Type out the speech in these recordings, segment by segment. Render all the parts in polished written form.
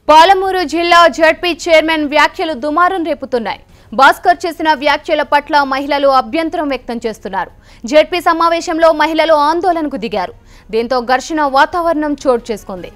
పాలమూరు జిల్లా ZP chairman వ్యాఖ్యలు దుమారం రేపుతున్నాయి. భాస్కర్ చేసిన వ్యాఖ్యల పట్ల మహిళలు అభ్యంతరం వ్యక్తం చేస్తున్నారు. జడ్పీ సమావేశంలో మహిళలు ఆందోళనకు దిగారు. దీంతో ఘర్షణ వాతావరణం చోటు చేసుకుంది.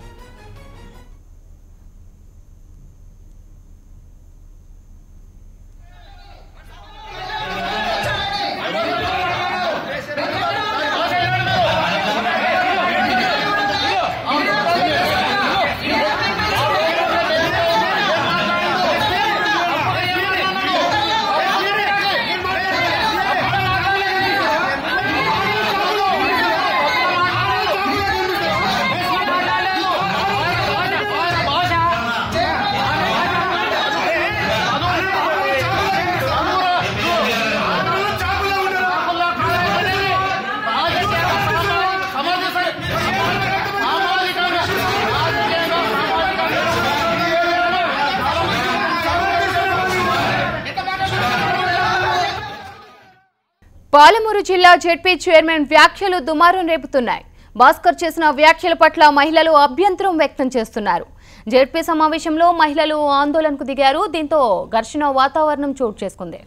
పాలమూరు జిల్లా జడ్పీ చైర్మన్ వ్యాఖ్యలు దుమారం రేపుతున్నాయి. భాస్కర్ చేసిన వ్యాఖ్యల పట్ల మహిళలు అభ్యంతరం వ్యక్తం చేస్తున్నారు. జడ్పీ సమావేశంలో మహిళలు ఆందోళనకు దిగారు. దీంతో ఘర్షణ వాతావరణం చోటు చేసుకుంది.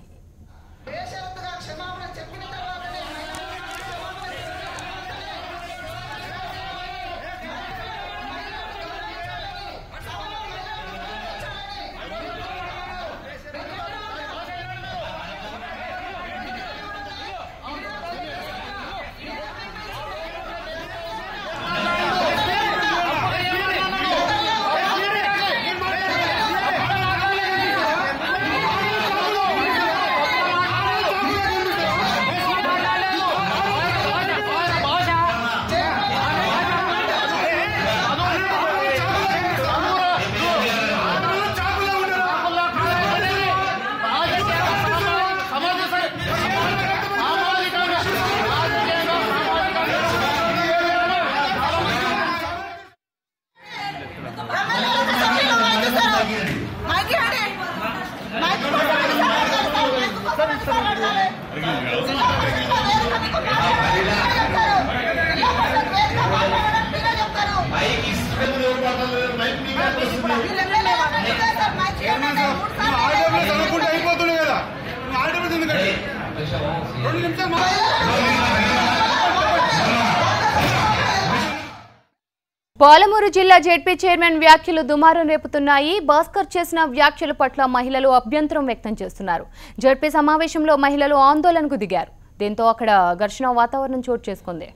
పాలమూరు జిల్లా జడ్పీ చైర్మన్ వ్యాఖ్యలు దుమారం రేపుతున్నాయి. భాస్కర్ చేసిన వ్యాఖ్యల పట్ల మహిళలు అభ్యంతరం వ్యక్తం చేస్తున్నారు. జడ్పీ సమావేశంలో మహిళలు ఆందోళనకు దిగారు. దీంతో అక్కడ ఘర్షణ వాతావరణం చోటు చేసుకుంది.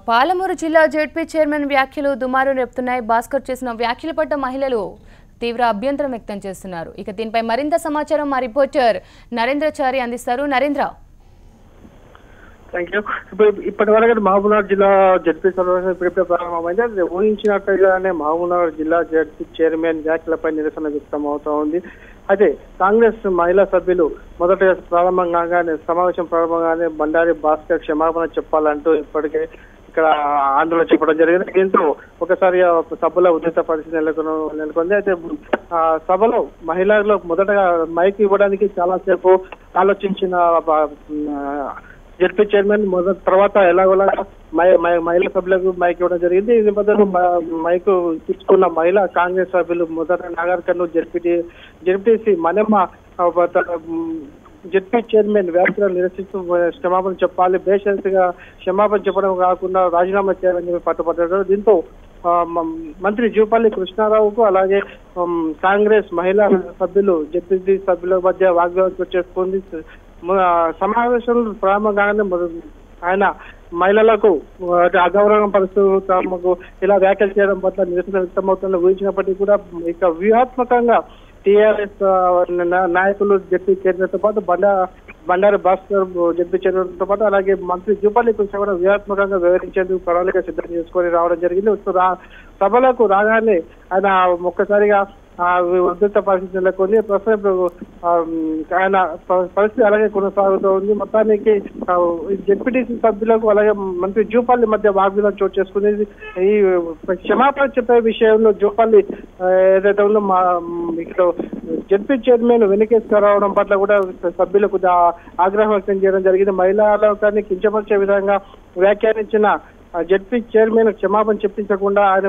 పాలమూరు జిల్లా జడ్పీ చైర్మన్ వ్యాఖ్యలు దుమారం రేపుతున్నాయి. భాస్కర్ చేసిన వ్యాఖ్యల పట్ల మహిళలు తీవ్ర అభ్యంతరం వ్యక్తం చేస్తున్నారు. ఇక దీనిపై మరింత సమాచారం మా రిపోర్టర్ నరేంద్రచారి అందిస్తారు. Narendra, thank you. ఇప్పటి వరకు మహబూబ్నగర్ జిల్లా జడ్పీ సమావేశం ఇప్పుడిప్పుడే ప్రారంభమైంది. ఊహించినట్టుగానే మహబూబ్నగర్ జిల్లా జడ్పీ చైర్మన్ వ్యాఖ్యలపై నిరసన వ్యక్తం అవుతా ఉంది. అయితే కాంగ్రెస్ మహిళా సభ్యులు మొదట సమావేశం ప్రారంభంగానే బండారి భాస్కర్ క్షమాపణ చెప్పాలంటూ ఇప్పటికే ఇక్కడ ఆందోళన చెప్పడం జరిగింది. దీంతో ఒకసారి సభలో ఉద్రిక్త పరిస్థితి నెలకొంది. అయితే సభలో మహిళలు మొదటగా మైక్ ఇవ్వడానికి చాలా సేపు ఆలోచించిన జడ్పీ చైర్మన్ తర్వాత ఎలాగోలా మహిళా సభ్యులకు మైక్ ఇవ్వడం జరిగింది. ఈ నేపథ్యంలో మైక్ తీసుకున్న మహిళా కాంగ్రెస్ సభ్యులు మొదట Nagarkurnool ZPC Manamma ZP chairman వ్యాఖ్యలు నిరసిస్తూ క్షమాపణ చెప్పాలి, బేషరతుగా క్షమాపణ చెప్పడం కాకుండా రాజీనామా చేయాలని చెప్పి పట్టుబడ్డారు. దీంతో మంత్రి జూపల్లి కృష్ణారావుకు అలాగే కాంగ్రెస్ మహిళా సభ్యులు జడ్పీ సభ్యుల మధ్య వాగ్వాదం చేసుకుంది. సమావేశం ప్రారంభంగానే ఆయన మహిళలకు అగౌరవం పరుస్తూ తమకు ఇలా వ్యాఖ్యలు చేయడం పట్ల నిరసన వ్యక్తమవుతుందని ఊహించినప్పటికీ కూడా ఇక వ్యూహాత్మకంగా టీఆర్ఎస్ నాయకులు జడ్పీ చైర్మన్తో పాటు బండారు భాస్కర్ జడ్పీ చైర్మన్తో పాటు అలాగే మంత్రి జూపల్లి కృష్ణ కూడా వ్యూహాత్మకంగా వివరించేందుకు ప్రణాళిక సిద్ధం చేసుకొని రావడం జరిగింది. సభలకు రాగానే ఆయన ఒక్కసారిగా ఉద్రిక్త పరిస్థితి నెలకొంది. ప్రస్తుతం ఆయన పరిస్థితి అలాగే కొనసాగుతూ ఉంది. మొత్తానికి జెడ్పీటీసీ సభ్యులకు అలాగే మంత్రి జూపల్లి మధ్య వాగ్వివాదం చోటు చేసుకుని ఈ క్షమాపణ చెప్పే విషయంలో జూపల్లి ఏదైతే ఉందో ఇక్కడ జెడ్పీ చైర్మన్ వెనకేసుకురావడం పట్ల కూడా సభ్యులకు ఆగ్రహం వ్యక్తం చేయడం జరిగింది. మహిళా లోకాన్ని కించపరిచే విధంగా వ్యాఖ్యానించిన జెడ్పీ చైర్మన్ క్షమాపణ చెప్పించకుండా ఆయన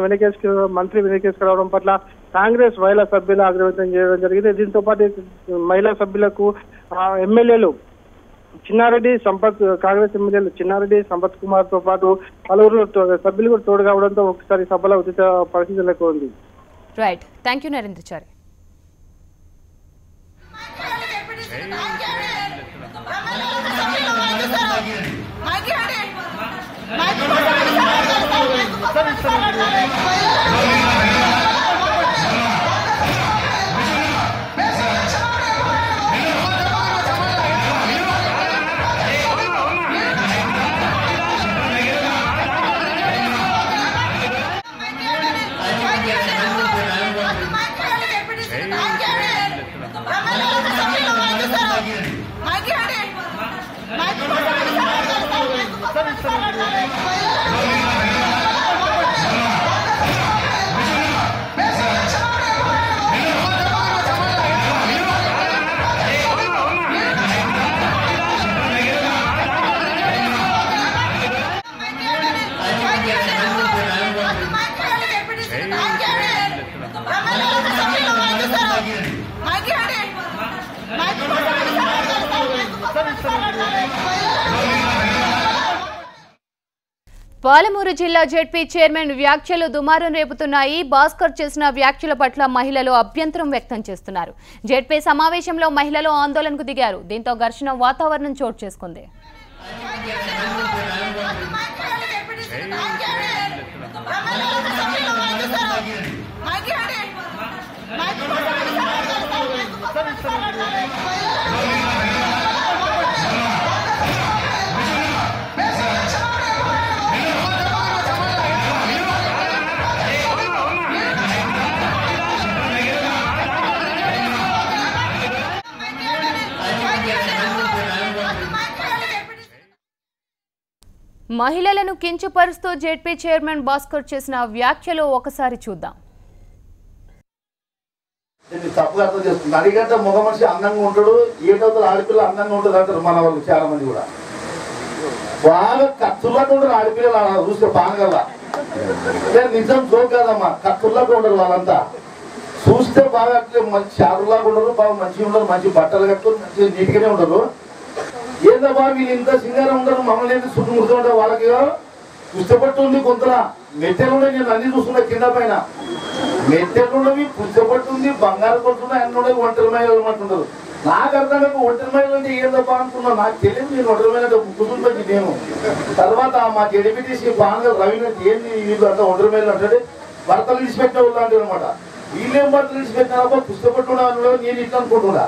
మంత్రి వెనకేసుకురావడం పట్ల కాంగ్రెస్ మహిళా సభ్యులు ఆగ్రహం వ్యక్తం చేయడం జరిగింది. దీంతో పాటు మహిళా సభ్యులకు ఎమ్మెల్యేలు చిన్నారెడ్డి సంపత్ కాంగ్రెస్ ఎమ్మెల్యేలు చిన్నారెడ్డి సంపత్ కుమార్ తో పాటు పలువురు సభ్యులు కూడా తోడు కావడంతో ఒకసారి సభలో ఉచిత పరిస్థితులకు ఉంది. Right, thank you Narendrachari. Palamuru జిల్లా జెడ్పీ చైర్మన్ వ్యాఖ్యలు దుమారం రేపుతున్నాయి. భాస్కర్ చేసిన వ్యాఖ్యల పట్ల మహిళలు అభ్యంతరం వ్యక్తం చేస్తున్నారు. జెడ్పీ సమావేశంలో మహిళలు ఆందోళనకు దిగారు. దీంతో ఘర్షణ వాతావరణం చోటు చేసుకుంది. మహిళలను కించపరుస్తూ జెడ్పీ చైర్మన్ భాస్కర్ చేసిన వ్యాఖ్యలు ఒకసారి చూద్దాం. తప్పుగా అర్థం చేస్తుంది. అడిగంటే మగ మనిషి అందంగా ఉంటాడు, ఏటవుతుంది ఆడపిల్ల అందంగా ఉంటుంది అంటారు మన వాళ్ళు చాలా మంది కూడా. బాగా కత్తుల్లాగా ఉంటారు ఆడపిల్లలు అలా చూస్తే పానగల్లా. నిజం జోక్ కాదమ్మా, కత్తుల్లాగా ఉంటారు వాళ్ళంతా. చూస్తే బాగా అట్లే మంచి చారులాగా ఉండరు, బాగా మంచిగా ఉండరు, మంచి బట్టలు కట్టుకొని మంచిగా నీట్గానే ఉండరు. ఏందబ్బా వీళ్ళు ఇంత సింగారం ఉండరు, మమ్మల్ని ఏంటి చుట్టుముడుతూ ఉంటారు. వాళ్ళకి పుస్తపట్టు ఉంది కొంతలా, మెట్టెలుండే నేను అన్ని చూస్తున్నా కింద పైన. మెట్టెలుండవి పుస్తపట్టు ఉంది, బంగారు పడుతున్నాయి, అన్ని ఉండవి ఒంటరి మహిళలు అంటున్నారు. నాకు అర్థం కాక ఒంటరి మహిళలు అంటే ఏందబ్బా అనుకున్నా. నాకు తెలియదు నేను ఒంటరి మహిళ కుటుంబకి నేను. తర్వాత మా జెడ్పీటీసీ బాగా రవీంద్ర ఏంది వీళ్ళు అంతా ఒంటరి మహిళలు అంటే భర్తలు విడిచిపెట్టిన వాళ్ళు అంటారు అనమాట. వీళ్ళేం భర్తలు విడిచిపెట్టినారబ్బా పుస్తపట్టు నేను ఇట్లా అనుకుంటున్నా.